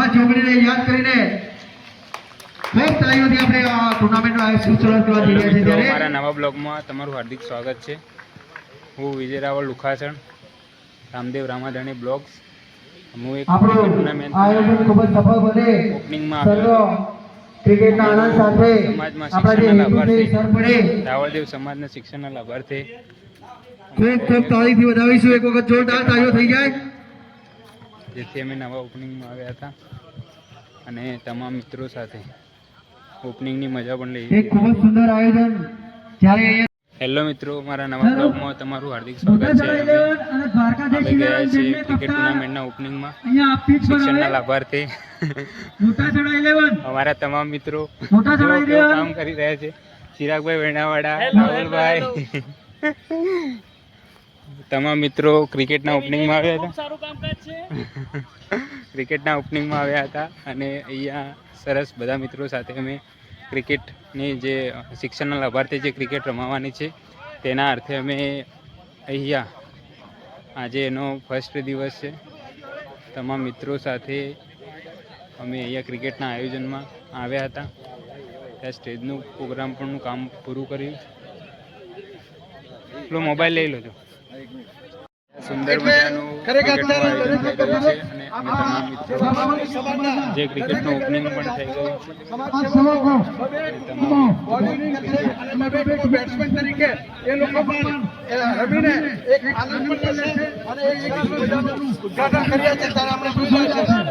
આ જોગણીને યાદ કરીને ખૂબ તાળીઓથી આપણે આ ટુર્નામેન્ટનો આયોજન શરૂઆત કરવા જઈ રહ્યા છીએ ત્યારે મારા નવા બ્લોગમાં તમારું હાર્દિક સ્વાગત છે। હું વિજય રાવળ લુખાસણ, રામદેવ રામાધણી બ્લોગ્સ। હું એક ટુર્નામેન્ટ આયોજન ખૂબ જ સફળ બને ઓપનિંગમાં આવ્યો ક્રિકેટના આનંદ સાથે સમાજમાં આપણા જે શિક્ષણના હિન્દુની લાભાર્થી સર પડે રાવળદેવ સમાજના શિક્ષણના લાભાર્થી ખૂબ ખૂબ તાળીથી વધાવીશું। એક વખત જોરદાર તાળીઓ થઈ જાય જેથી અમે નવા ઓપનિંગમાં આવ્યા હતા અને તમામ મિત્રો સાથે ઓપનિંગની મજા પણ લઈ। એક ખૂબ જ સુંદર આયોજન જ્યારે અહીંયા હેલો મિત્રો, મારા નવા બ્લોગમાં તમારું હાર્દિક સ્વાગત છે। અમે ગયા છીએ ક્રિકેટ ટુર્નામેન્ટના ઓપનિંગમાં શિક્ષણના લાભાર્થી અમારા તમામ મિત્રો કામ કરી રહ્યા છે। ચિરાગભાઈ વેણાવાડા, રાહુલભાઈ, તમામ મિત્રો ક્રિકેટના ઓપનિંગમાં આવ્યા હતા ક્રિકેટના ઓપનિંગમાં આવ્યા હતા અને અહીંયા સરસ બધા મિત્રો સાથે અમે ક્રિકેટની જે શિક્ષણના લાભાર્થી જે ક્રિકેટ રમાવાની છે તેના અર્થે અમે અહીંયા આજે એનો ફર્સ્ટ દિવસ છે। તમામ મિત્રો સાથે અમે અહીંયા ક્રિકેટના આયોજનમાં આવ્યા હતા। ત્યાં સ્ટેજનું પ્રોગ્રામ પણ કામ પૂરું કર્યું। પેલો મોબાઈલ લઈ લો છો। સુંદર મજાનું ક્રિકેટનું આયોજન થઈ ગયું છે અને અમે તમામ મિત્રો જે ક્રિકેટનું ઓપનિંગ પણ થઈ ગયું છે। બેટ્સમેન તરીકે એ લોકો પણ રમીને એક આનંદ પણ લેશે અને એક ઉદ્ઘાટન કર્યા છે ત્યારે આપણે જોઈ રહ્યા છીએ।